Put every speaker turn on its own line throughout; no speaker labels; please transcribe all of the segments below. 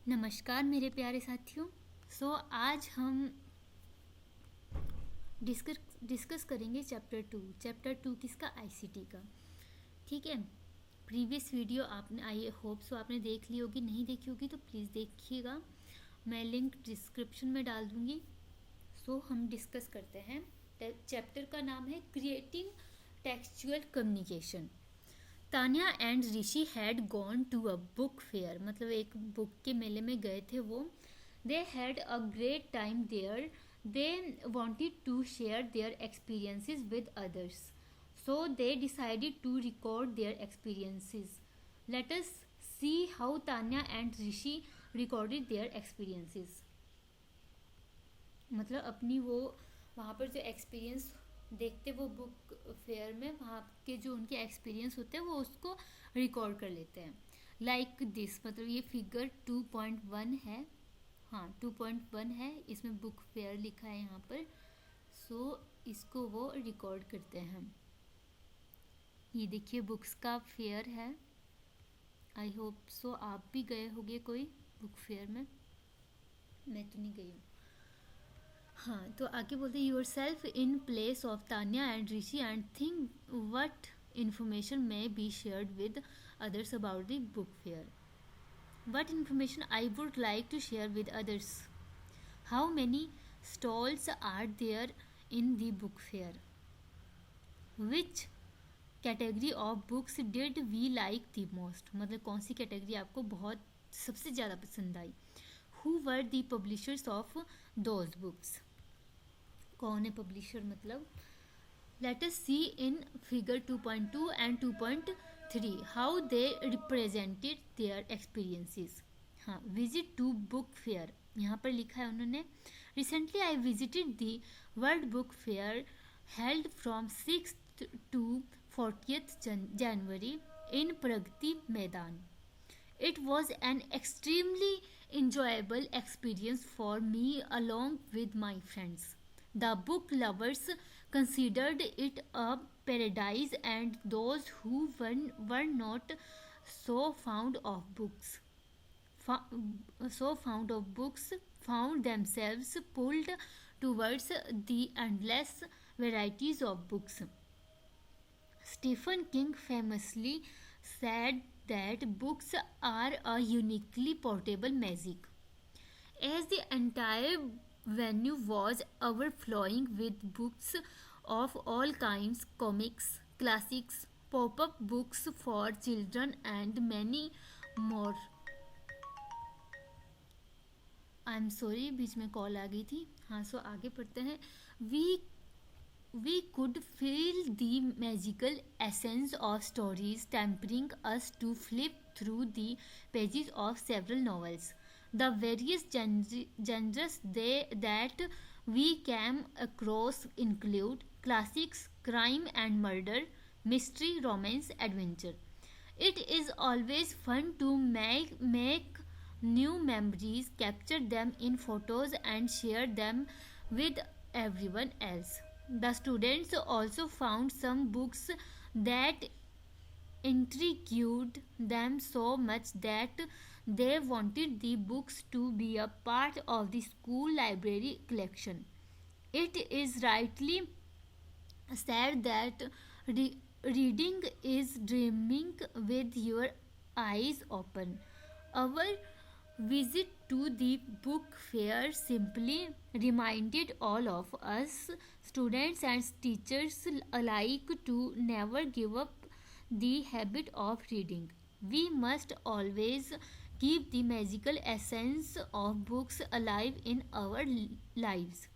नमस्कार मेरे प्यारे साथियों। आज हम डिस्कस करेंगे चैप्टर 2 किसका, आईसीटी का। ठीक है। प्रीवियस वीडियो आपने आई होप सो आपने देख ली होगी, नहीं देखी होगी तो प्लीज़ देखिएगा, मैं लिंक डिस्क्रिप्शन में डाल दूँगी। हम डिस्कस करते हैं। चैप्टर का नाम है creating textual communication. Tanya and Rishi had gone to a book fair, मतलब एक बुक के मेले में गए थे वो। They had a great time there. They wanted to share their experiences with others, so they decided to record their experiences. Let us see how Tanya and Rishi recorded their experiences. मतलब अपनी वो वहाँ पर जो experience देखते वो book fair में, वहाँ के जो उनके एक्सपीरियंस होते हैं वो उसको रिकॉर्ड कर लेते हैं। लाइक दिस, मतलब ये फिगर 2.1 है। हाँ 2.1 है, इसमें बुक फेयर लिखा है यहाँ पर। इसको वो रिकॉर्ड करते हैं। ये देखिए बुक्स का फेयर है। आई होप सो आप भी गए होंगे कोई बुक फेयर में, मैं तो नहीं गई हूँ। हाँ तो आगे बोलते हैं your self in place of Tanya and Rishi and think what information may be shared with others about the book fair. What information I would like to share with others? How many stalls are there in the book fair? Which category of books did we like the most? मतलब कौन सी category आपको बहुत सबसे ज़्यादा पसंद आई? Who were the publishers of those books? कौन है publisher? मतलब let us see in figure 2.2 and 2.3 how they represented their experiences. हाँ, visit to book fair, यहाँ पर लिखा है उन्होंने recently I visited the world book fair held from 6th to 40th January in Pragati Maidan. It was an extremely enjoyable experience for me along with my friends. The book lovers considered it a paradise, and those who were not so fond of books found themselves pulled towards the endless varieties of books. Stephen King famously said that books are a uniquely portable magic. As the entire venue was overflowing with books of all kinds, comics, classics, pop-up books for children and many more. I am sorry, बीच में call आ गई थी। हाँ आगे पढ़ते हैं। We could feel the magical essence of stories tempting us to flip through the pages of several novels. The various genres that we came across include classics, crime and murder, mystery, romance, adventure. It is always fun to make new memories, capture them in photos and share them with everyone else. The students also found some books that intrigued them so much that they wanted the books to be a part of the school library collection. It is rightly said that reading is dreaming with your eyes open. Our visit to the book fair simply reminded all of us, students and teachers alike, to never give up the habit of reading. We must always keep the magical essence of books alive in our lives.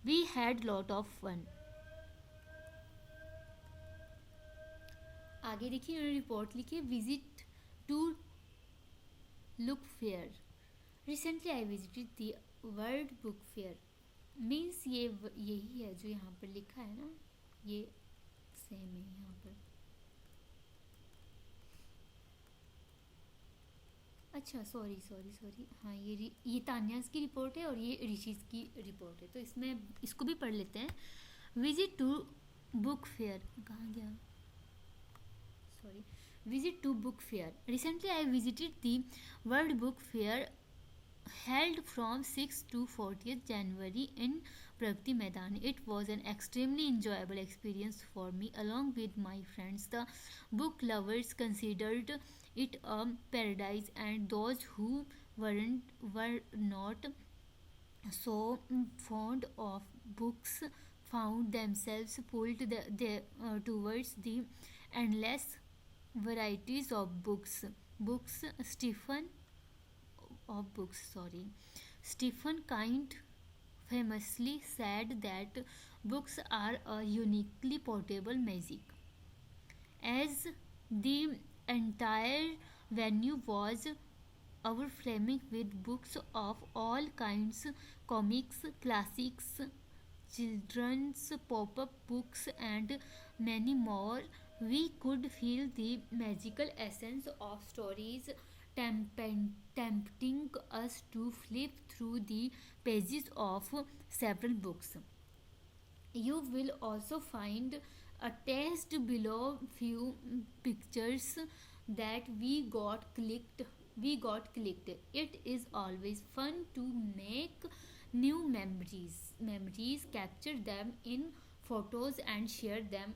We had lot of fun. आगे देखिए report लिखिए visit to look fair. Recently I visited the world book fair. Means ये यही है जो यहाँ पर लिखा है ना, ये सेम है यहाँ पर। अच्छा सॉरी हाँ ये तान्यास की रिपोर्ट है और ये ऋषि की रिपोर्ट है, तो इसमें इसको भी पढ़ लेते हैं। विजिट टू बुक फेयर, कहाँ गया? Visit to book fair. Recently I visited the World Book Fair held from 6th to 40th January in Pragati Maidan. It was an extremely enjoyable experience for me along with my friends. The book lovers considered it a paradise, and those who were not so fond of books found themselves pulled towards the endless varieties of books Stephen of books sorry Stephen Kind famously said that books are a uniquely portable magic. As the entire venue was overflowing with books of all kinds, comics, classics, children's pop-up books, and many more, we could feel the magical essence of stories tempting us to flip through the pages of several books. You will also find attached below few pictures that we got clicked. It is always fun to make new memories, capture them in photos and share them.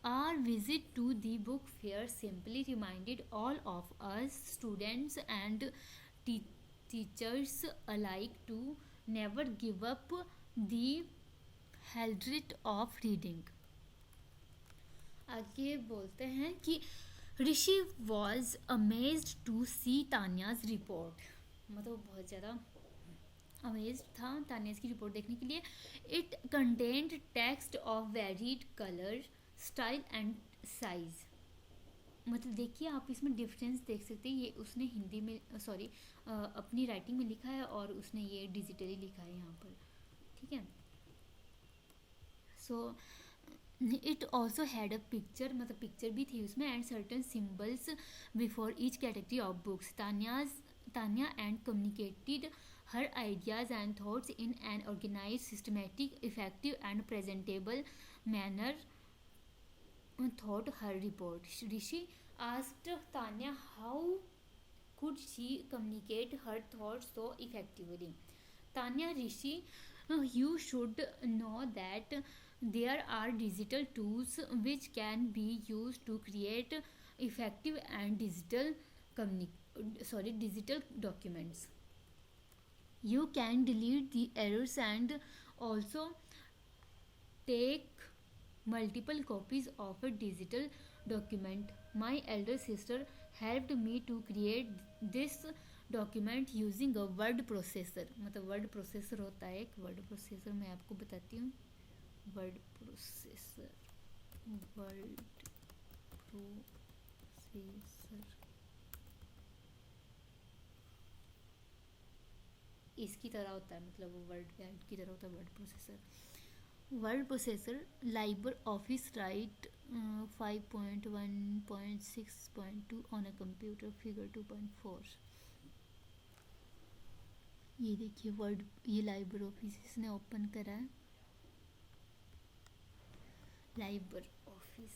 Our visit to the book fair simply reminded all of us, students and te- teachers alike, to never give up the habit of reading. आगे बोलते हैं कि Rishi was amazed to see Tanya's report, मतलब बहुत ज़्यादा amaze था तान्याज की report देखने के लिए. It content text of varied colour, style and size. मतलब देखिए आप इसमें डिफरेंस देख सकते हैं. ये उसने हिंदी में अपनी राइटिंग में लिखा है और उसने ये डिजिटली लिखा है यहाँ पर. ठीक है. So it also had a picture, मतलब पिक्चर भी थी उसमें, and certain symbols before each category of books. Tanya and communicated her ideas and thoughts in an organized, systematic, effective and presentable manner thought her report. Rishi asked Tanya how could she communicate her thoughts so effectively. Tanya, Rishi, you should know that there are digital tools which can be used to create effective and digital documents. You can delete the errors and also take multiple copies of a digital document. My elder sister helped me to create this document using a word processor. मतलब word processor होता है एक word processor, मैं आपको बताती हूँ. word processor इसकी तरह होता है, मतलब वो वर्ड की तरह होता है word processor. Liber office right 5.1.6.2 on a computer. Figure 2.4. ये देखिए वर्ड, ये लाइबर ऑफिस इसने ओपन करा है. लाइबर ऑफिस,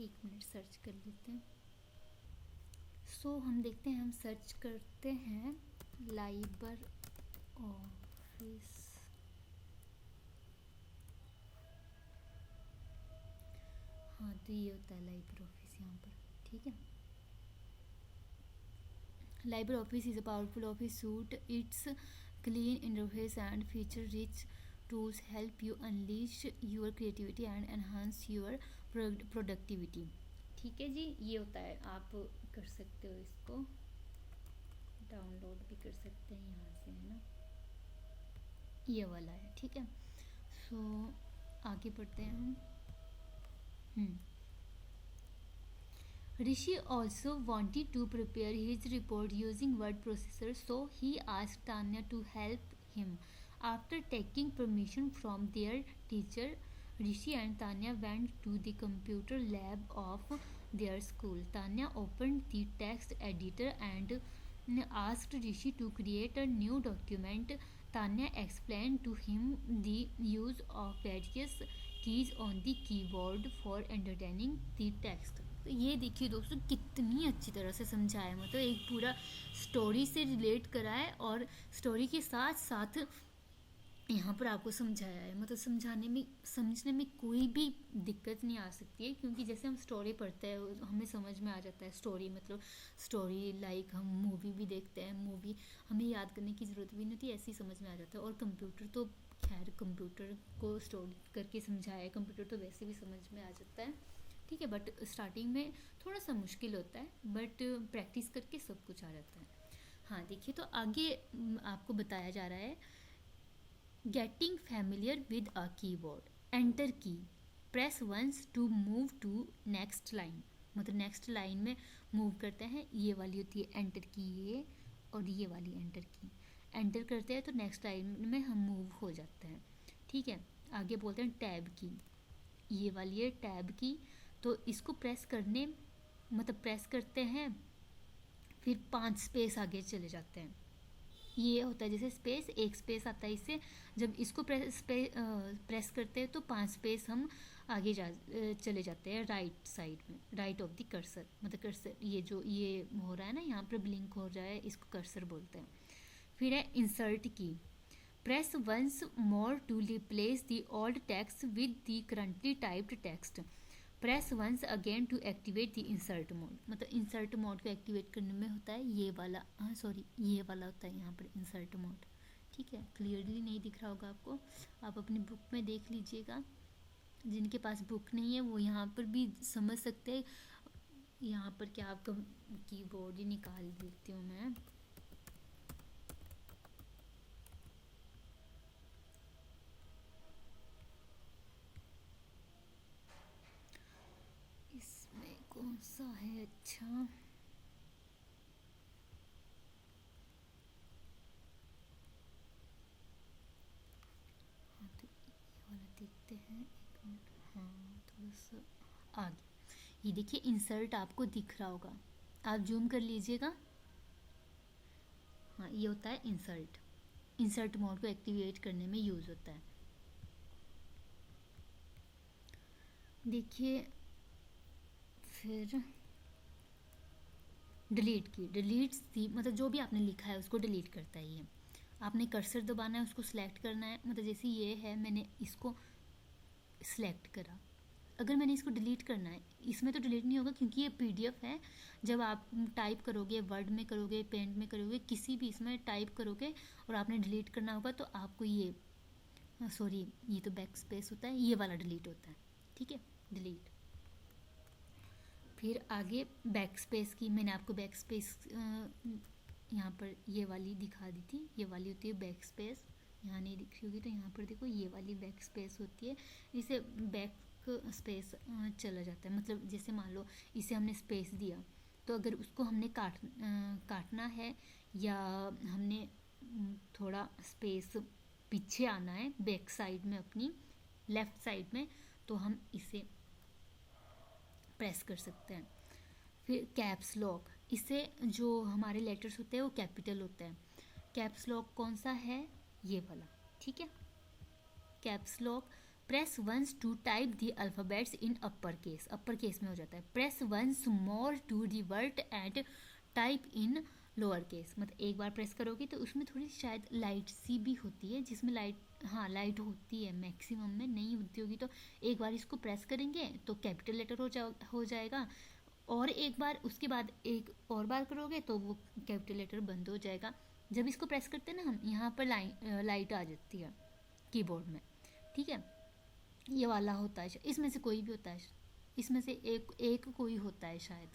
एक मिनट सर्च कर लेते हैं. सो हम देखते हैं, हम सर्च करते हैं लाइबर ऑफिस. हाँ तो ये होता है लाइबर ऑफिस यहाँ पर. ठीक है. Liber office is a powerful office suit. It's clean interface and feature rich tools help you unleash your creativity and enhance your productivity. ठीक है जी, ये होता है. आप कर सकते हो, इसको डाउनलोड भी कर सकते हैं यहाँ से, है ना. ये वाला है. ठीक है. सो आगे बढ़ते हैं हम. Rishi also wanted to prepare his report using word processor, so he asked Tanya to help him. After taking permission from their teacher, Rishi and Tanya went to the computer lab of their school. Tanya opened the text editor and asked Rishi to create a new document. Tanya explained to him the use of various keys on the keyboard for entertaining the text. तो ये देखिए दोस्तों कितनी अच्छी तरह से समझाया है, मतलब एक पूरा स्टोरी से रिलेट करा है और स्टोरी के साथ साथ यहाँ पर आपको समझाया है, मतलब समझाने में समझने में कोई भी दिक्कत नहीं आ सकती है, क्योंकि जैसे हम स्टोरी पढ़ते हैं हमें समझ में आ जाता है स्टोरी, मतलब स्टोरी लाइक हम मूवी भी देखते हैं, मूवी हमें याद करने की ज़रूरत भी नहीं होती, ऐसे ही समझ में आ जाता है। और कंप्यूटर तो खैर कंप्यूटर को स्टोरी करके समझाया है, कंप्यूटर तो वैसे भी समझ में आ जाता है, ठीक है। बट स्टार्टिंग में थोड़ा सा मुश्किल होता है, बट प्रैक्टिस करके सब कुछ आ जाता है। हाँ देखिए, तो आगे आपको बताया जा रहा है getting familiar with a keyboard, enter key, press once to move to next line, मतलब नेक्स्ट लाइन में मूव करते हैं, ये वाली होती है एंटर की ये, और ये वाली एंटर की, एंटर करते हैं तो नेक्स्ट लाइन में हम मूव हो जाते हैं, ठीक है। आगे बोलते हैं टैब की, ये वाली है टैब की, तो इसको प्रेस करने मतलब प्रेस करते हैं फिर 5 स्पेस आगे चले जाते हैं, ये होता है जैसे स्पेस, एक स्पेस आता है इससे, जब इसको प्रेस करते हैं तो 5 स्पेस हम आगे चले जाते हैं राइट साइड में, राइट ऑफ द कर्सर, मतलब कर्सर ये जो ये हो रहा है ना यहाँ पर ब्लिंक हो रहा है, इसको कर्सर बोलते हैं। फिर है insert key, press once more to replace the old text with the currently typed text, press once again to activate the insert mode, मतलब इंसर्ट मोड को एक्टिवेट करने में होता है ये वाला, हाँ सॉरी ये वाला होता है यहाँ पर इंसर्ट मोड, ठीक है। क्लियरली नहीं दिख रहा होगा आपको, आप अपनी बुक में देख लीजिएगा, जिनके पास बुक नहीं है वो यहाँ पर भी समझ सकते हैं। यहाँ पर क्या आपका कीबोर्ड ही निकाल देती हूँ मैं, इसमें कौन सा है, अच्छा हाँ तो ये वाला देखते हैं, एक मिनट, हाँ थोड़ा सा आगे, ये देखिए इंसर्ट आपको दिख रहा होगा, आप जूम कर लीजिएगा, हाँ ये होता है इंसर्ट, इंसर्ट मोड को एक्टिवेट करने में यूज़ होता है। देखिए फिर डिलीट की, डिलीट्स दी मतलब जो भी आपने लिखा है उसको डिलीट करता है ये, आपने कर्सर दबाना है, उसको सिलेक्ट करना है, मतलब जैसे ये है मैंने इसको सिलेक्ट करा, अगर मैंने इसको डिलीट करना है, इसमें तो डिलीट नहीं होगा क्योंकि ये पीडीएफ है, जब आप टाइप करोगे वर्ड में करोगे पेंट में करोगे किसी भी इसमें टाइप करोगे और आपने डिलीट करना होगा तो आपको ये सॉरी ये तो बैक स्पेस होता है, ये वाला डिलीट होता है, ठीक है डिलीट। फिर आगे बैक स्पेस की, मैंने आपको बैक स्पेस यहाँ पर ये वाली दिखा दी थी, ये वाली होती है बैक स्पेस, यहाँ नहीं दिख रही होगी तो यहाँ पर देखो ये वाली बैक स्पेस होती है, इसे बैक स्पेस चला जाता है, मतलब जैसे मान लो इसे हमने स्पेस दिया तो अगर उसको हमने काटना है या हमने थोड़ा स्पेस पीछे आना है बैक साइड में अपनी लेफ़्ट साइड में, तो हम इसे प्रेस कर सकते हैं। फिर कैप्स लॉक, इससे जो हमारे लेटर्स होते हैं वो कैपिटल होते हैं, कैप्स लॉक कौन सा है, ये वाला, ठीक है। Caps lock, press once to type the alphabets in upper case में हो जाता है, press once more to revert and type in lower case, मतलब एक बार प्रेस करोगे तो उसमें थोड़ी शायद लाइट सी भी होती है, जिसमें लाइट, हाँ लाइट होती है, मैक्सिमम में नहीं होती होगी, तो एक बार इसको प्रेस करेंगे तो कैपिटल लेटर हो जाएगा, और एक बार उसके बाद एक और बार करोगे तो वो कैपिटल लेटर बंद हो जाएगा। जब इसको प्रेस करते हैं ना हम, यहाँ पर लाइट आ जाती है कीबोर्ड में, ठीक है। ये वाला होता है, इसमें से कोई भी होता है, इसमें से एक एक कोई होता है शायद,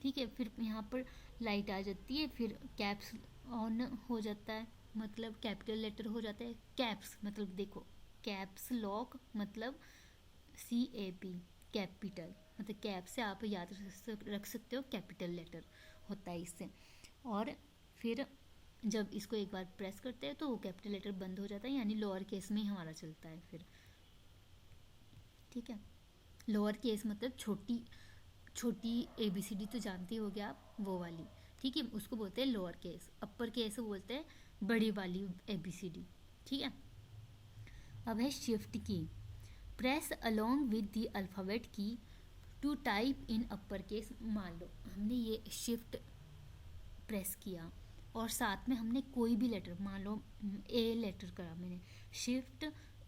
ठीक है। फिर यहाँ पर लाइट आ जाती है, फिर कैप्स ऑन हो जाता है, मतलब कैपिटल लेटर हो जाता है, कैप्स मतलब देखो कैप्स लॉक मतलब CAP कैपिटल, मतलब कैप से आप याद रख सकते हो कैपिटल लेटर होता है इससे, और फिर जब इसको एक बार प्रेस करते हैं तो वो कैपिटल लेटर बंद हो जाता है, यानी लोअर केस में ही हमारा चलता है फिर, ठीक है। लोअर केस मतलब छोटी छोटी ABCD तो जानते होगे आप, वो वाली, ठीक है, उसको बोलते हैं लोअर केस, अपर केस बोलते हैं बड़ी वाली ABCD, ठीक है। अब है shift key, press along with the alphabet key to type in upper case, मान लो हमने ये शिफ्ट प्रेस किया और साथ में हमने कोई भी लेटर, मान लो ए लेटर करा मैंने, शिफ्ट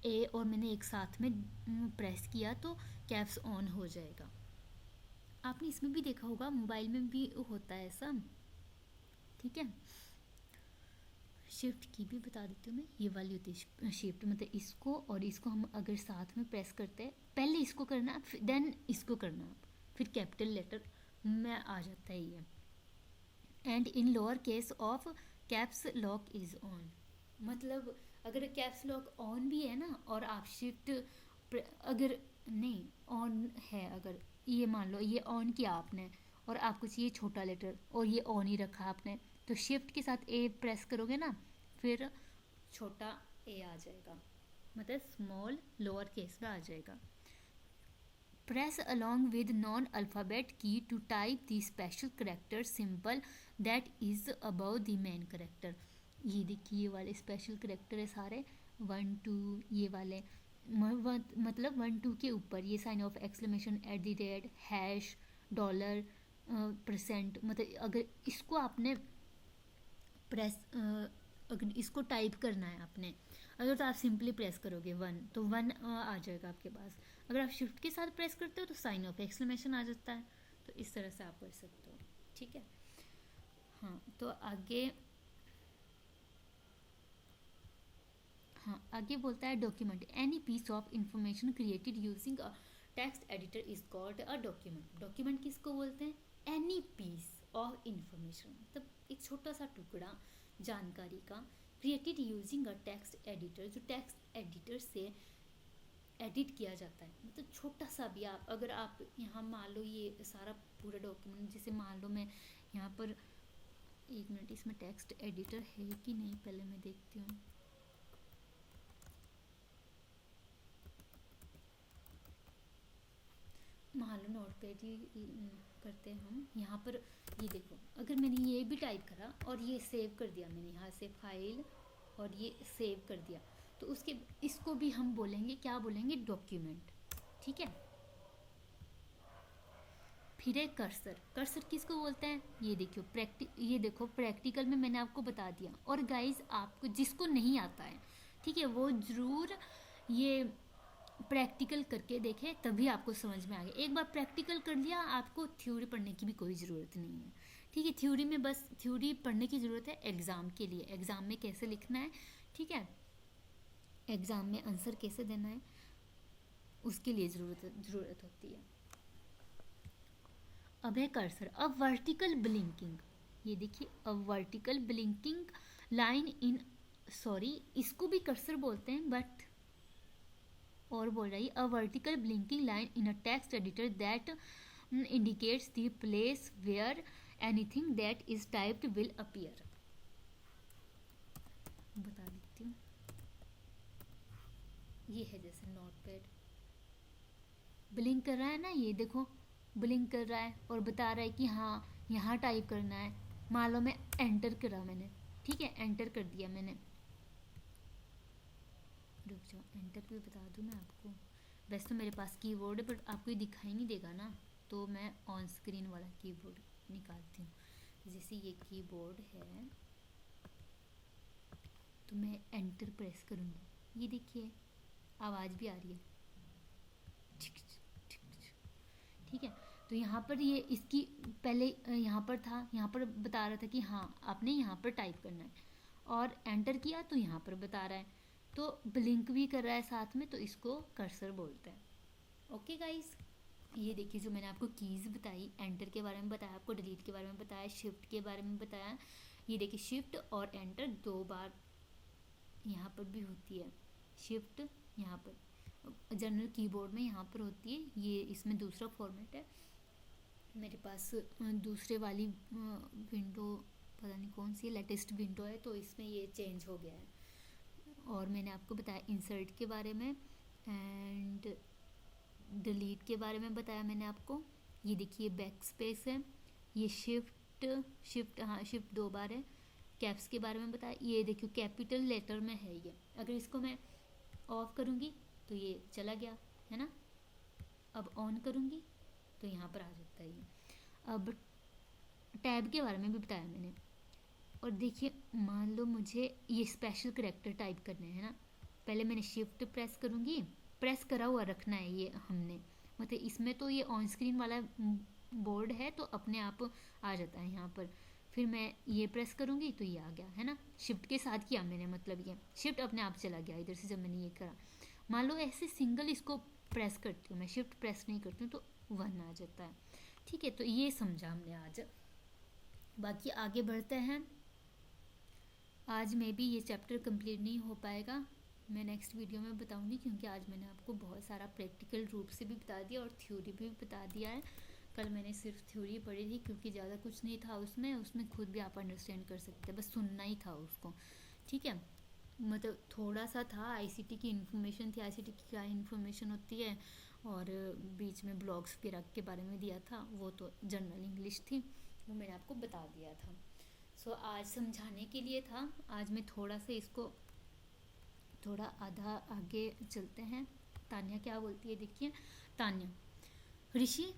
ए और मैंने एक साथ में प्रेस किया तो कैप्स ऑन हो जाएगा। आपने इसमें भी देखा होगा, मोबाइल में भी होता है ऐसा, ठीक है। शिफ्ट की भी बता देती हूँ मैं, ये वाली होती है शिफ्ट, मतलब इसको और इसको हम अगर साथ में प्रेस करते हैं, पहले इसको करना देन इसको करना, फिर कैपिटल लेटर में आ जाता है ये। And in lower case of caps lock is on, मतलब अगर कैप्स लॉक ऑन भी है ना और आप शिफ्ट अगर नहीं ऑन है, अगर ये मान लो ये ऑन किया आपने और आपको चाहिए छोटा लेटर और ये ऑन ही रखा आपने, तो शिफ्ट के साथ ए प्रेस करोगे ना, फिर छोटा ए आ जाएगा, मतलब स्मॉल लोअर केस में आ जाएगा। Press along with non-alphabet key to type the special character symbol that is above the main character। ये देखिए ये वाले स्पेशल करेक्टर है सारे, 1 2 ये वाले, मतलब 1 2 के ऊपर ये sign of exclamation, @ hash, dollar, %, मतलब अगर इसको आपने प्रेस अगर इसको टाइप करना है आपने, अगर तो आप सिंपली प्रेस करोगे 1 तो 1 आ जाएगा आपके पास, अगर आप शिफ्ट के साथ प्रेस करते हो तो साइन ऑफ एक्सक्लेमेशन आ जाता है, तो इस तरह से आप कर सकते हो, ठीक है। हाँ तो आगे बोलता है document, any piece of information created using a text editor is called a document. Document किसको बोलते हैं? एनी पीस ऑफ इंफॉर्मेशन, मतलब एक छोटा सा टुकड़ा जानकारी का, created using a text editor, जो टेक्स्ट एडिटर से एडिट किया जाता है, मतलब छोटा सा भी आप अगर आप यहाँ मान लो ये सारा पूरा डॉक्यूमेंट, जैसे मान लो मैं यहाँ पर, एक मिनट इसमें टेक्स्ट एडिटर है कि नहीं पहले मैं देखती हूँ। मान लो नोट पैड ही करते हैं हम, यहाँ पर ये देखो, अगर मैंने ये भी टाइप करा और ये सेव कर दिया मैंने, यहाँ से फाइल और ये सेव कर दिया, तो उसके इसको भी हम बोलेंगे, क्या बोलेंगे? डॉक्यूमेंट, ठीक है। फिर है कर्सर, कर्सर किसको बोलते हैं? ये देखो ये देखो प्रैक्टिकल में मैंने आपको बता दिया, और गाइस आपको जिसको नहीं आता है, ठीक है, वो ज़रूर ये प्रैक्टिकल करके देखे, तभी आपको समझ में आ गया। एक बार प्रैक्टिकल कर लिया, आपको थ्योरी पढ़ने की भी कोई ज़रूरत नहीं है, ठीक है। थ्योरी में बस थ्योरी पढ़ने की ज़रूरत है एग्ज़ाम के लिए, एग्ज़ाम में कैसे लिखना है, ठीक है, एग्ज़ाम में आंसर कैसे देना है, उसके लिए ज़रूरत होती है। अब है कर्सर, अ वर्टिकल ब्लिंकिंग, ये देखिए a vertical blinking line in, sorry इसको भी कर्सर बोलते हैं बट, और बोल रही a vertical blinking line in a text editor that indicates the place wear anything that is typed will appear. बता देती हूँ, ये है जैसे नोटपैड ब्लिंक कर रहा है ना, ये देखो ब्लिंक कर रहा है और बता रहा है कि हाँ यहाँ टाइप करना है। मान लो मैं एंटर करा मैंने, ठीक है, एंटर कर दिया मैंने, रुक जाओ एंटर भी बता दूँ मैं आपको, वैसे तो मेरे पास कीबोर्ड है बट आपको ये दिखाई नहीं देगा ना, तो मैं ऑन स्क्रीन वाला कीबोर्ड निकालती हूँ। जैसे ये कीबोर्ड है तो मैं एंटर प्रेस करूँगी, ये देखिए आवाज़ भी आ रही है, ठीक है। तो यहाँ पर ये इसकी पहले यहाँ पर था, यहाँ पर बता रहा था कि हाँ आपने यहाँ पर टाइप करना है, और एंटर किया तो यहाँ पर बता रहा है, तो ब्लिंक भी कर रहा है साथ में, तो इसको कर्सर बोलते हैं। ओके गाइस, ये देखिए जो मैंने आपको कीज़ बताई, एंटर के बारे में बताया, आपको डिलीट के बारे में बताया, शिफ्ट के बारे में बताया, ये देखिए शिफ्ट और एंटर 2 बार यहाँ पर भी होती है, शिफ्ट यहाँ पर जनरल कीबोर्ड में यहाँ पर होती है, ये इसमें दूसरा फॉर्मेट है, मेरे पास दूसरे वाली विंडो पता नहीं कौन सी लेटेस्ट विंडो है, तो इसमें ये चेंज हो गया है। और मैंने आपको बताया इंसर्ट के बारे में एंड डिलीट के बारे में बताया मैंने आपको। ये देखिए बैक स्पेस है, ये शिफ्ट हाँ शिफ्ट 2 बार है, कैप्स के बारे में बताया, ये देखियो कैपिटल लेटर में है ये, अगर इसको मैं ऑफ करूँगी तो ये चला गया है ना, अब ऑन करूँगी तो यहाँ पर आ जाता है ये। अब टैब के बारे में भी बताया मैंने। और देखिए, मान लो मुझे ये स्पेशल करेक्टर टाइप करने हैं ना, पहले मैंने शिफ्ट प्रेस करूँगी, प्रेस करा हुआ रखना है ये हमने, मतलब इसमें तो ये ऑन स्क्रीन वाला बोर्ड है तो अपने आप आ जाता है यहाँ पर। फिर मैं ये प्रेस करूँगी तो ये आ गया है ना, शिफ्ट के साथ किया मैंने, मतलब ये शिफ्ट अपने आप चला गया इधर से जब मैंने ये करा। मान लो ऐसे सिंगल इसको प्रेस करती हूँ मैं, शिफ्ट प्रेस नहीं करती हूँ तो 1 आ जाता है। ठीक है, तो ये समझा हमने आज। बाकी आगे बढ़ते हैं। आज में भी ये चैप्टर कंप्लीट नहीं हो पाएगा, मैं नेक्स्ट वीडियो में बताऊंगी, क्योंकि आज मैंने आपको बहुत सारा प्रैक्टिकल रूप से भी बता दिया और थ्योरी भी बता दिया है। कल मैंने सिर्फ थ्योरी पढ़ी थी क्योंकि ज़्यादा कुछ नहीं था उसमें खुद भी आप अंडरस्टैंड कर सकते हैं, बस सुनना ही था उसको। ठीक है, मतलब थोड़ा सा था, आईसीटी की इन्फॉर्मेशन थी, आईसीटी की क्या इन्फॉर्मेशन होती है, और बीच में ब्लॉग्स वगैरह के बारे में दिया था, वो तो जनरल इंग्लिश थी, वो मैंने आपको बता दिया था। सो आज समझाने के लिए था। आज मैं थोड़ा सा इसको थोड़ा आधा आगे चलते हैं। तान्या क्या बोलती है, देखिए। Tanya, Rishi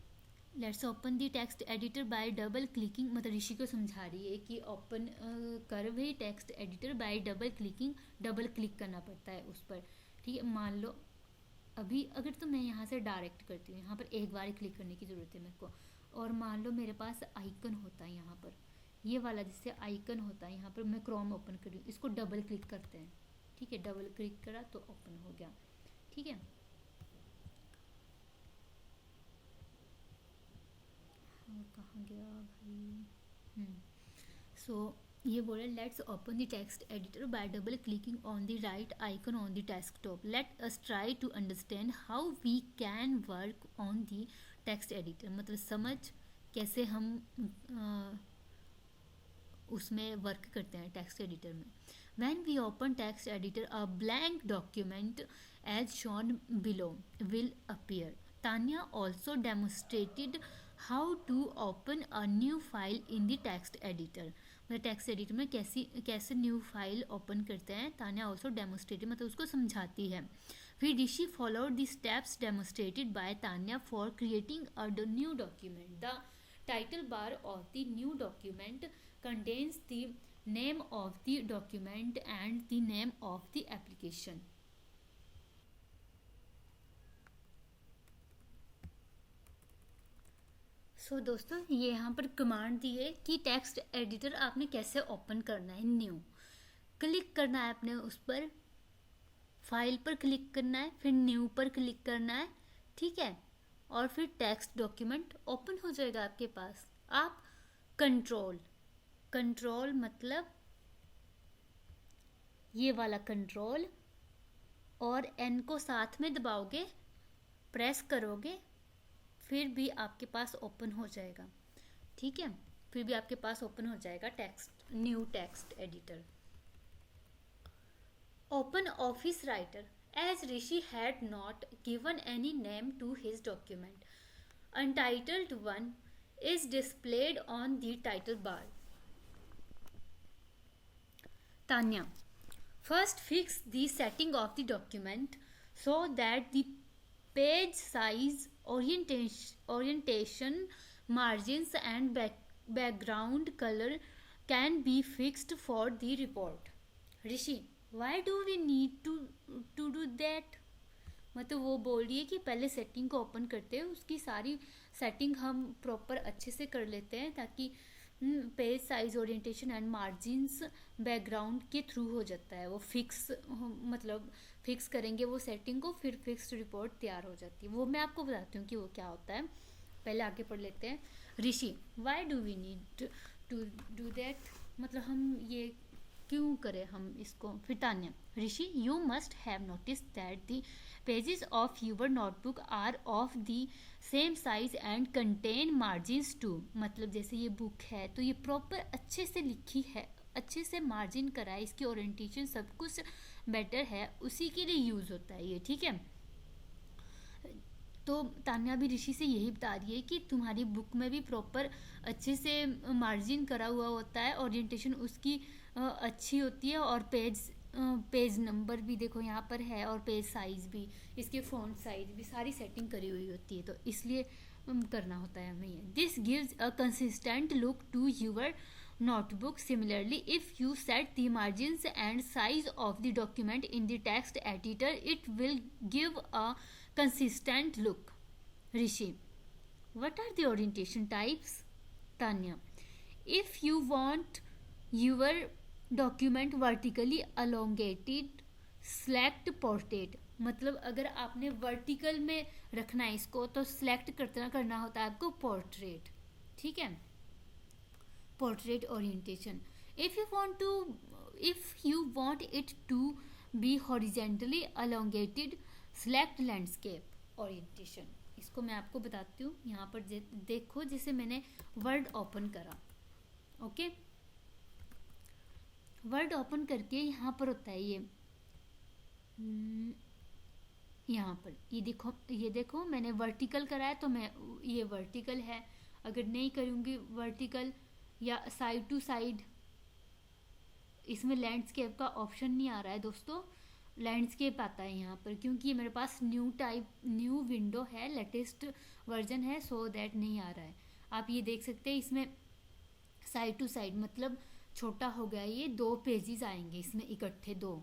let's open the text editor by double clicking, मतलब ऋषि को समझा रही है कि ओपन कर भी text editor by double clicking, double click करना पड़ता है उस पर। ठीक है, मान लो अभी अगर तो मैं यहाँ से डायरेक्ट करती हूँ, यहाँ पर एक बार क्लिक करने की ज़रूरत है मेरे को, और मान लो मेरे पास आइकन होता है यहाँ पर, ये वाला जिससे आइकन होता है, यहाँ पर मैं क्रोम ओपन कर रही हूँ, इसको डबल क्लिक करते हैं। ठीक है, डबल क्लिक करा तो ओपन हो गया। ठीक है, हाँ कहाँ गया भाई। सो ये बोले let's open the text editor by double clicking on the right icon on the desktop. Let us try to understand how we can work on the text editor, मतलब समझ कैसे हम उसमें वर्क करते हैं टेक्स्ट एडिटर में। When we open text editor, a blank document as shown below will appear. Tanya also demonstrated how to open a new file in the text editor. मतलब text editor में कैसे new file open करते हैं, Tanya also demonstrated, मतलब उसको समझाती है। फिर Rishi followed the steps demonstrated by Tanya for creating a new document. The title bar of the new document contains the name of the document and the name of the application. सो दोस्तों, ये यहाँ पर command दी है कि टेक्स्ट एडिटर आपने कैसे open करना है। न्यू क्लिक करना है आपने उस पर, फाइल पर क्लिक करना है, फिर न्यू पर क्लिक करना है। ठीक है, और फिर टेक्स्ट डॉक्यूमेंट ओपन हो जाएगा आपके पास। आप कंट्रोल मतलब ये वाला कंट्रोल और एन को साथ में दबाओगे, प्रेस करोगे, फिर भी आपके पास ओपन हो जाएगा। ठीक है, फिर भी आपके पास ओपन हो जाएगा text, new text editor. Open office writer, as Rishi had not given any name to his document, untitled one is displayed on the title bar. Tanya, first fix the setting of the document so that the page size, orientation, margins and background color can be fixed for the report. Rishi, why do we need to do that? मतलब वो बोल रही है कि पहले setting को open करते हैं, उसकी सारी सेटिंग हम प्रॉपर अच्छे से कर लेते हैं ताकि page size, orientation and margins background के थ्रू हो जाता है वो फिक्स, मतलब फिक्स करेंगे वो सेटिंग को, फिर फिक्स्ड रिपोर्ट तैयार हो जाती है। वो मैं आपको बताती हूँ कि वो क्या होता है, पहले आगे पढ़ लेते हैं। Rishi, why do we need to do that, मतलब हम ये क्यों करें हम इसको। फिर Tanya, Rishi, you must have notice that the pages of your notebook are of the same size and contain margins too, मतलब जैसे ये बुक है तो ये प्रॉपर अच्छे से लिखी है, अच्छे से मार्जिन करा है, इसकी ओरिएंटेशन सब कुछ बेटर है, उसी के लिए यूज़ होता है ये। ठीक है, तो तान्या भी ऋषि से यही बता रही है कि तुम्हारी बुक में भी प्रॉपर अच्छे से मार्जिन करा हुआ होता है, ओरिएंटेशन उसकी अच्छी होती है, और पेज नंबर भी देखो यहाँ पर है, और पेज साइज़ भी, इसके फ़ॉन्ट साइज़ भी सारी सेटिंग करी हुई होती है, तो इसलिए करना होता है हमें। This gives a consistent look to your notebook. Similarly, if you set the margins and size of the document in the text editor, it will give a consistent look. Rishi, what are the orientation types? Tanya, if you want your document vertically elongated, select portrait. मतलब अगर आपने vertical में रखना है इसको तो select करना होता है आपको पोर्ट्रेट, ठीक है, portrait orientation. If you want it to be horizontally elongated, select landscape orientation. इसको मैं आपको बताती हूँ। यहाँ पर देखो जैसे मैंने वर्ड ओपन करा, ओके, वर्ड ओपन करके यहाँ पर होता है ये यहाँ पर ये देखो मैंने वर्टिकल करा है तो मैं ये वर्टिकल है। अगर नहीं करूँगी वर्टिकल या साइड टू साइड, इसमें लैंडस्केप का ऑप्शन नहीं आ रहा है दोस्तों, लैंडस्केप आता है यहाँ पर क्योंकि ये मेरे पास न्यू विंडो है, लेटेस्ट वर्जन है, सो दैट नहीं आ रहा है। आप ये देख सकते हैं इसमें साइड टू साइड मतलब छोटा हो गया, ये 2 पेजेस आएंगे इसमें इकट्ठे 2,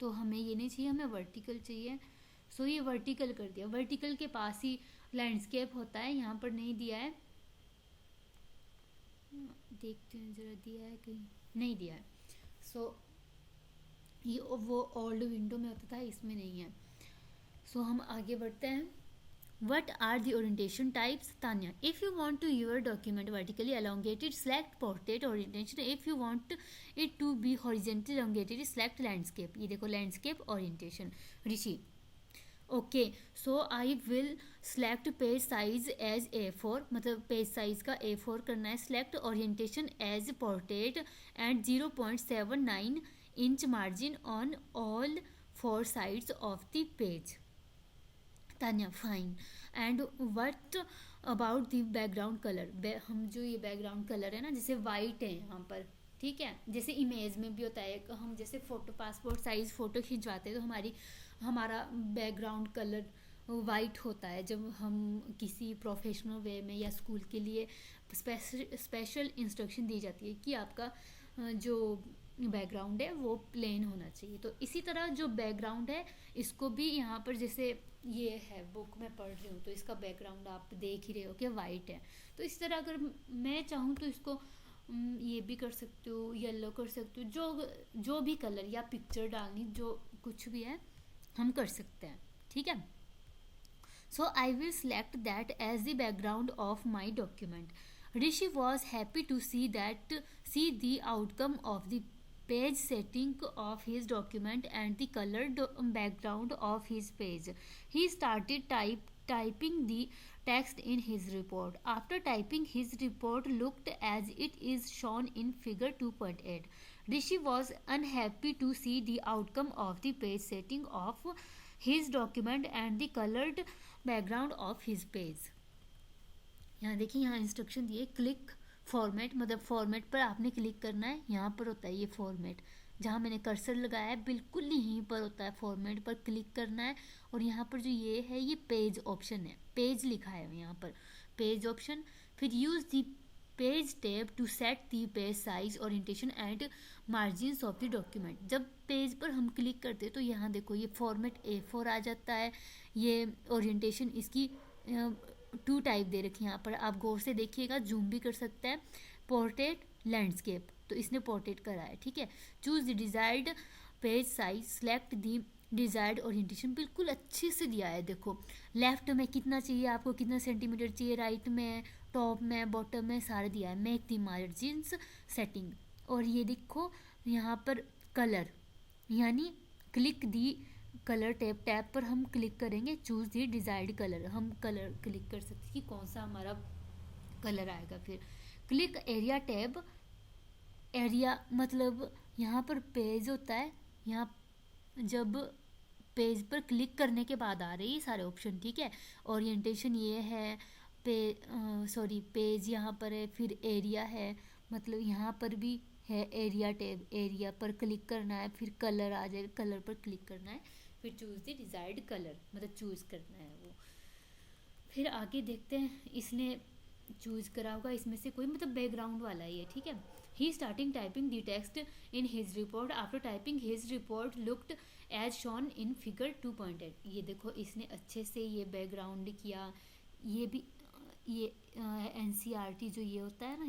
तो हमें ये नहीं चाहिए, हमें वर्टिकल चाहिए। सो ये वर्टिकल कर दिया, वर्टिकल के पास ही लैंडस्केप होता है, यहाँ पर नहीं दिया है, देखते हैं जरा दिया है कहीं, नहीं दिया है। सो ये वो ओल्ड विंडो में होता था, इसमें नहीं है। सो हम आगे बढ़ते हैं। What are the orientation types? Tanya, if you want to your document vertically elongated, select portrait orientation. If you want it to be horizontally elongated, select landscape. ये देखो landscape orientation. Rishi, okay, so I will select page size as A4, मतलब page size का A4 करना है। Select orientation as portrait and 0.79 inch margin on all 4 sides of the page. Tanya, fine. And what about the background colour? हम जो ये background colour है ना, जैसे वाइट है यहाँ पर, ठीक है, जैसे इमेज में भी होता है, हम जैसे फोटो पासपोर्ट साइज फ़ोटो खिंचवाते हैं तो हमारा बैकग्राउंड कलर वाइट होता है। जब हम किसी प्रोफेशनल वे में या स्कूल के लिए स्पेशल इंस्ट्रक्शन दी जाती है कि आपका जो बैकग्राउंड है वो प्लेन होना चाहिए, तो इसी तरह जो बैकग्राउंड है इसको भी यहाँ पर, जैसे ये है बुक में पढ़ रही हूँ तो इसका बैकग्राउंड आप देख ही रहे हो कि वाइट है, तो इस तरह अगर मैं चाहूँ तो इसको ये भी कर सकती हूँ, येलो कर सकती हूँ, जो भी कलर या पिक्चर डालनी, जो कुछ भी है हम कर सकते हैं, ठीक है। So I will select that as the background of my document. Rishi was happy to see the outcome of the page setting of his document and the colored background of his page. He started typing the text in his report. After typing, his report looked as it is shown in figure 2.8. Rishi was unhappy to see the outcome of the page setting of his document and the colored background of his page. यहाँ देखिए, यहाँ instruction दिए, click format, मतलब format पर आपने click करना है। यहाँ पर होता है ये फॉर्मेट, जहाँ मैंने कर्सर लगाया है बिल्कुल यहीं पर होता है, फॉर्मेट पर क्लिक करना है। और यहाँ पर जो ये है ये पेज ऑप्शन है, पेज लिखा है यहाँ पर, पेज ऑप्शन। फिर use the page tab to set the page size, orientation and margins of the document. जब पेज पर हम क्लिक करते हैं तो यहाँ देखो ये फॉर्मेट A4 आ जाता है। ये ओरिएंटेशन इसकी 2 टाइप दे रखी है यहाँ पर, आप गौर से देखिएगा, जूम भी कर सकते हैं। पोर्ट्रेट, लैंडस्केप, तो इसने पोर्ट्रेट करा है, ठीक है। Choose the desired page size, select the desired orientation, बिल्कुल अच्छे से दिया है। देखो लेफ्ट में कितना चाहिए आपको, कितना सेंटीमीटर चाहिए, राइट में, टॉप में, बॉटम में, सारा दिया है। मेक द मार्जिन्स सेटिंग, और ये देखो यहाँ पर कलर, यानी क्लिक दी कलर टैब पर हम क्लिक करेंगे, चूज दी डिजायर्ड कलर, हम कलर क्लिक कर सकते हैं कि कौन सा हमारा कलर आएगा। फिर क्लिक एरिया टैब, एरिया मतलब यहाँ पर पेज होता है, यहाँ जब पेज पर क्लिक करने के बाद आ रही है सारे ऑप्शन, ठीक है। ओरिएंटेशन ये है, पेज यहाँ पर है, फिर एरिया है, मतलब यहाँ पर भी है एरिया टैब, एरिया पर क्लिक करना है, फिर कलर आ जाएगा, कलर पर क्लिक करना है, फिर चूज़ द डिजायर्ड कलर, मतलब चूज़ करना है वो। फिर आगे देखते हैं इसने चूज करा होगा इसमें से कोई, मतलब बैकग्राउंड वाला ही है, ठीक है। He starting typing the text in his report after typing his report looked as shown in figure 2.8। ये देखो इसने अच्छे से ये बैकग्राउंड किया। ये भी ये NCERT जो ये होता है ना,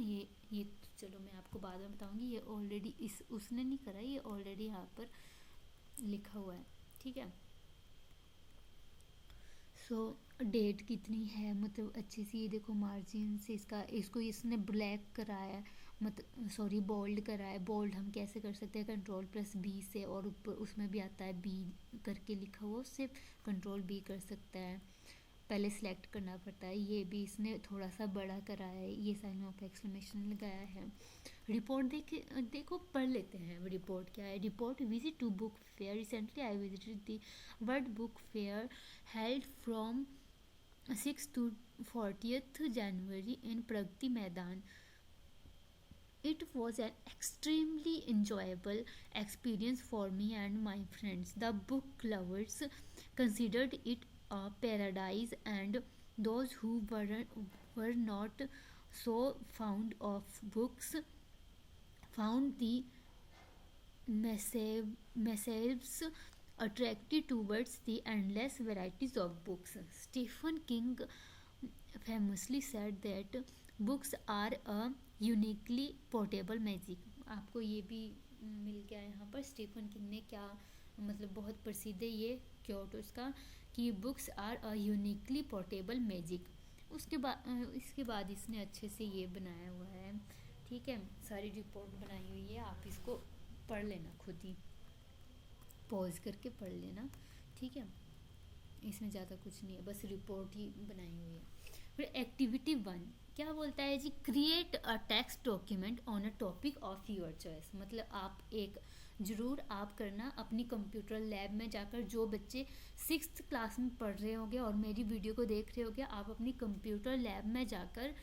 ये चलो मैं आपको बाद में बताऊंगी। ये ऑलरेडी इस उसने नहीं करा, ये ऑलरेडी यहाँ पर लिखा हुआ है, ठीक है। सो डेट कितनी है, मतलब अच्छे से ये देखो मार्जिन से इसको इसने ब्लैक कराया है, मतलब सॉरी बोल्ड करा है। बोल्ड हम कैसे कर सकते हैं, Ctrl+B से, और ऊपर उसमें भी आता है B करके लिखा हुआ, उससे Ctrl+B कर सकता है। पहले सिलेक्ट करना पड़ता है। ये भी इसने थोड़ा सा बड़ा कराया है, ये साइन ऑफ एक्सक्लेमेशन लगाया है। रिपोर्ट देखो पढ़ लेते हैं रिपोर्ट क्या है। Report visit to book fair, recently I visited the world book fair held from 6 to 40th January in Pragati Maidan. It was an extremely enjoyable experience for me and my friends. The book lovers considered it a paradise, and those who were not so fond of books found the themselves attracted towards the endless varieties of books. Stephen King famously said that books are a uniquely portable magic. आपको ये भी मिल गया यहाँ पर। Stephen king ने क्या मतलब बहुत प्रसिद्ध है ये क्योट उसका, कि books are a uniquely portable magic. इसके बाद इसने अच्छे से ये बनाया हुआ है, ठीक है। सारी रिपोर्ट बनाई हुई है, आप इसको पढ़ लेना खुद ही, पॉज करके पढ़ लेना, ठीक है। इसमें ज़्यादा कुछ नहीं है, बस रिपोर्ट ही बनाई हुई है। फिर एक्टिविटी 1 क्या बोलता है जी, create a text document on a topic of your choice. मतलब आप एक ज़रूर आप करना अपनी कंप्यूटर लैब में जाकर, जो बच्चे 6th क्लास में पढ़ रहे होंगे और मेरी वीडियो को देख रहे होंगे, आप अपनी कंप्यूटर लैब में जाकर,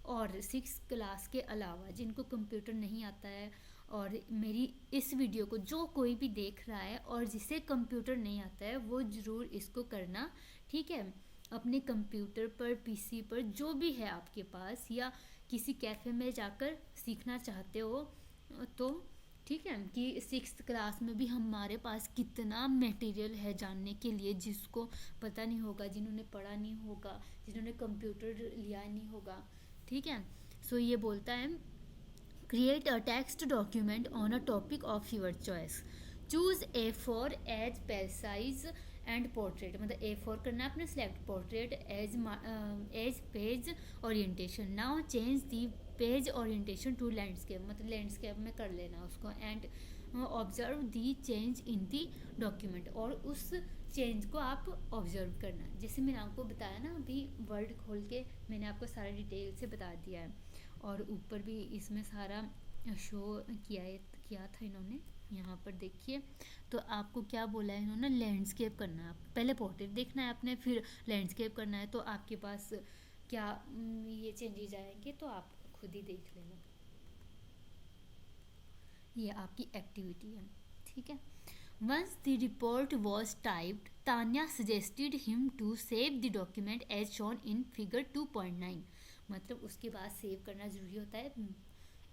और 6th क्लास के अलावा जिनको कंप्यूटर नहीं आता है, और मेरी इस वीडियो को जो कोई भी देख रहा है और जिसे कंप्यूटर नहीं आता है, वो ज़रूर इसको करना, ठीक है। अपने कंप्यूटर पर, पीसी पर, जो भी है आपके पास, या किसी कैफ़े में जाकर सीखना चाहते हो तो, ठीक है। कि 6th क्लास में भी हमारे पास कितना मटेरियल है जानने के लिए, जिसको पता नहीं होगा, जिन्होंने पढ़ा नहीं होगा, जिन्होंने कंप्यूटर लिया नहीं होगा, ठीक है। सो ये बोलता है create a text document on a topic of your choice, choose A4 as page size and portrait. मतलब A4 करना आपने select, portrait as page orientation. Now change the page orientation to landscape, मतलब लैंडस्केप में कर लेना उसको, and observe the change in the document, और उस चेंज को आप ऑब्जर्व करना। जैसे मैंने आपको बताया ना अभी, वर्ड खोल के मैंने आपको सारा डिटेल से बता दिया है, और ऊपर भी इसमें सारा शो किया था इन्होंने। यहाँ पर देखिए, तो आपको क्या बोला है इन्होंने, लैंडस्केप करना है। पहले पोर्ट्रेट देखना है आपने, फिर लैंडस्केप करना है, तो आपके पास क्या ये चेंजेस आएंगे, तो आप खुद ही देख लेना। ये आपकी एक्टिविटी है, ठीक है। Once the report was typed, Tanya suggested him to save the document as shown in figure 2.9। मतलब उसके बाद सेव करना ज़रूरी होता है।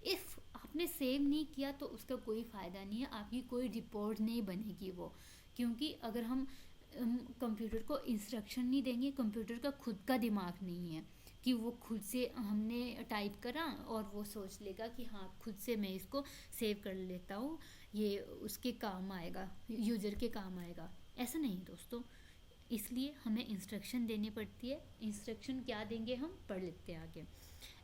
इफ़ आपने सेव नहीं किया तो उसका कोई फ़ायदा नहीं है, आपकी कोई रिपोर्ट नहीं बनेगी वो, क्योंकि अगर हम कंप्यूटर को इंस्ट्रक्शन नहीं देंगे, कंप्यूटर का खुद का दिमाग नहीं है कि वो खुद से हमने टाइप करा और वो सोच लेगा कि हाँ खुद से मैं इसको सेव कर लेता हूँ, ये उसके काम आएगा, यूज़र के काम आएगा। ऐसा नहीं दोस्तों, इसलिए हमें इंस्ट्रक्शन देनी पड़ती है। इंस्ट्रक्शन क्या देंगे हम पढ़ लेते हैं आगे।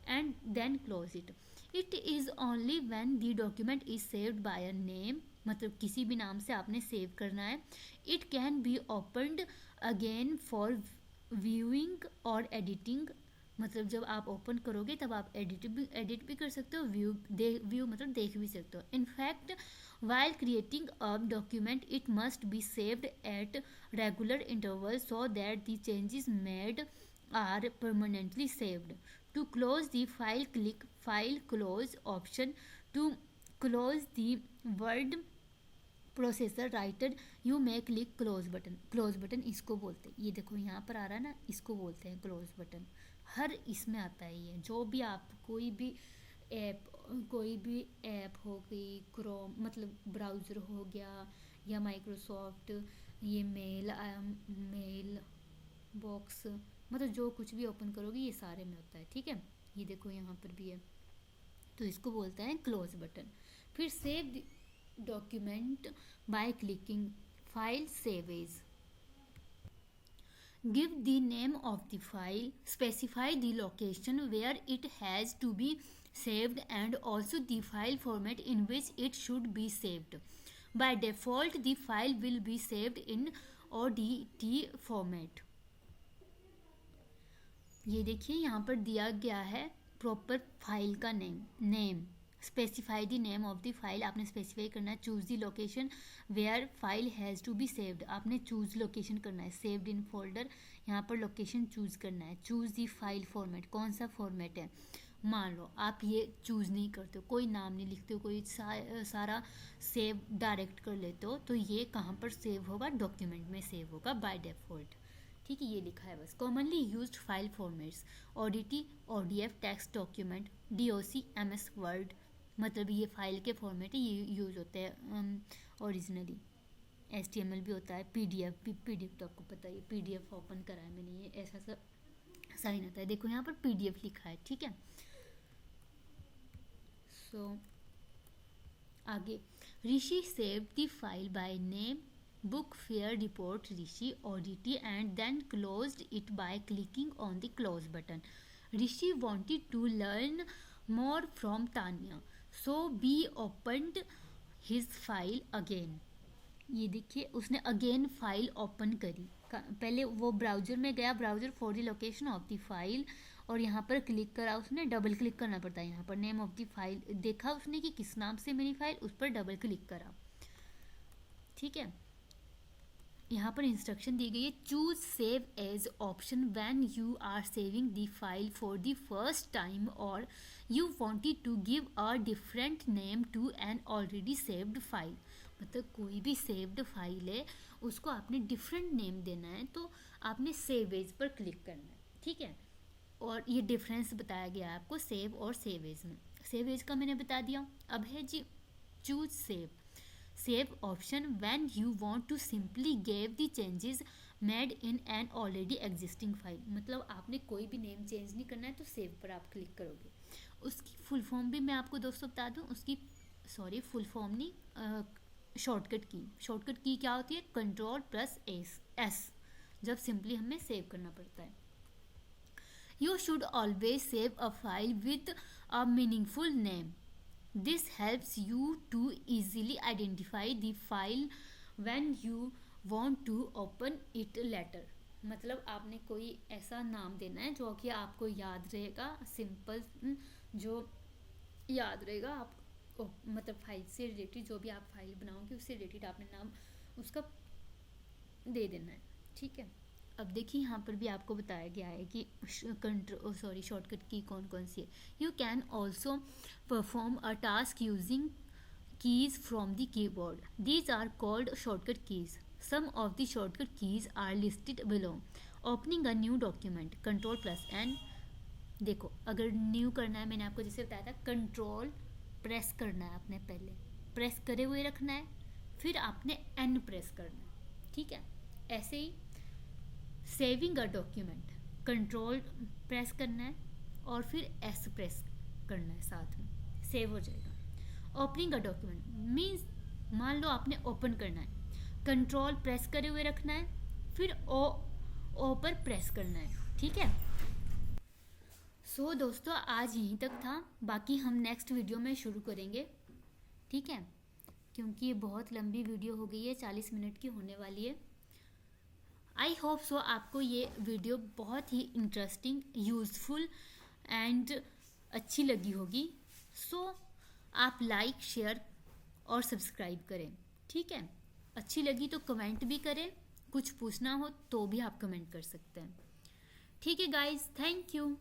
And then close it. It is only when the document is saved by a name, मतलब किसी भी नाम से आपने सेव करना है। It can be opened again for viewing और एडिटिंग, मतलब जब आप ओपन करोगे तब आप एडिट भी कर सकते हो, व्यू मतलब देख भी सकते हो। In fact while creating a document it must be saved at regular intervals so that the changes made are permanently saved. To close the file, click File Close option. To close the Word processor writer you may click close button. Close button इसको बोलते हैं, ये देखो यहाँ पर आ रहा है ना, इसको बोलते हैं क्लोज बटन। हर इसमें आता है ये, जो भी आप कोई भी ऐप हो गई, क्रोम मतलब ब्राउज़र हो गया, या माइक्रोसॉफ्ट, ये मेल बॉक्स, मतलब जो कुछ भी ओपन करोगे ये सारे में होता है, ठीक है। ये देखो यहाँ पर भी है, तो इसको बोलते हैं क्लोज बटन। फिर save document by clicking file save as. Give the name of the file, specify the location where it has to be saved and also the file format in which it should be saved. By default, the file will be saved in ODT format. ये देखिए यहाँ पर दिया गया है proper file का name specify the name of the file, आपने specify करना है। Choose the location where file has to be saved, आपने चूज लोकेशन करना है। सेव्ड इन फोल्डर, यहाँ पर लोकेशन चूज करना है। चूज द फाइल फॉर्मेट, कौन सा फॉर्मेट है। मान लो आप ये चूज़ नहीं करते हो, कोई नाम नहीं लिखते हो, कोई सारा सेव डायरेक्ट कर लेते हो, तो ये कहाँ पर सेव होगा, डॉक्यूमेंट में सेव होगा बाय डिफ़ॉल्ट, ठीक है। ये लिखा है बस। Commonly used file formats ODT, ODF, text document, DOC, MS word, मतलब ये फाइल के फॉर्मेट है, ये यूज़ होते हैं ओरिजिनली। HTML भी होता है, PDF तो आपको पता है, PDF ओपन करा है मैंने, ये ऐसा सा साइन आता है, देखो यहाँ पर PDF लिखा है, ठीक है। सो आगे, Rishi save the file by name book fair report Rishi ODT and then closed it by clicking on the close button. Rishi wanted to learn more from Tanya, so we opened his file again. ये देखिए उसने again file open करी, पहले वो browser में गया, browser for the location of the file, और यहाँ पर क्लिक करा उसने, डबल क्लिक करना पड़ता है यहाँ पर, नेम ऑफ द फाइल देखा उसने कि किस नाम से मेरी फाइल, उस पर डबल क्लिक करा, ठीक है। यहाँ पर इंस्ट्रक्शन दी गई है, choose save as option when you are saving the file for the first time और you wanted to give a different name to an already saved file. मतलब कोई भी सेव्ड फाइल है उसको आपने डिफरेंट नेम देना है, तो आपने सेव एज पर क्लिक करना है, ठीक है। और ये डिफरेंस बताया गया है आपको सेव और सेव एज में। सेव एज का मैंने बता दिया। अब है जी choose save. Save option when you want to simply give the changes made in an already existing file। मतलब आपने कोई भी नेम चेंज नहीं करना है तो सेव पर आप क्लिक करोगे। उसकी फुल फॉर्म भी मैं आपको दोस्तों बता दूं, उसकी फुल फॉर्म नहीं, शॉर्टकट की क्या होती है, Ctrl+S, जब सिंपली हमें सेव करना पड़ता है। You should always save a file with a meaningful name. This helps you to easily identify the file when you want to open it later। मतलब आपने कोई ऐसा नाम देना है जो कि आपको याद रहेगा, सिंपल, जो याद रहेगा आप, मतलब फाइल से रिलेटेड, जो भी आप फाइल बनाओगे उससे रिलेटेड आपने नाम उसका दे देना है, ठीक है। अब देखिए यहाँ पर भी आपको बताया गया है कि शॉर्टकट की कौन कौन सी है। You can also perform a task using keys from the keyboard, these are called shortcut keys. Some of the shortcut keys are listed below. Opening a new document, Ctrl+N। देखो अगर न्यू करना है, मैंने आपको जैसे बताया था, कंट्रोल प्रेस करना है, आपने पहले प्रेस करे हुए रखना है, फिर आपने N प्रेस करना है, ठीक है। ऐसे ही saving a document, control press करना है और फिर S प्रेस करना है, साथ में सेव हो जाएगा। ओपनिंग अ डॉक्यूमेंट मीन्स मान लो आपने ओपन करना है, कंट्रोल प्रेस करे हुए रखना है, फिर ओ पर प्रेस करना है, ठीक है। सो दोस्तों आज यहीं तक था, बाकी हम नेक्स्ट वीडियो में शुरू करेंगे, ठीक है, क्योंकि ये बहुत लंबी वीडियो हो गई है, 40 मिनट की होने वाली है। आई होप सो आपको ये वीडियो बहुत ही इंटरेस्टिंग, यूज़फुल एंड अच्छी लगी होगी। सो आप लाइक, शेयर और सब्सक्राइब करें, ठीक है। अच्छी लगी तो कमेंट भी करें, कुछ पूछना हो तो भी आप कमेंट कर सकते हैं, ठीक है गाइज, थैंक यू।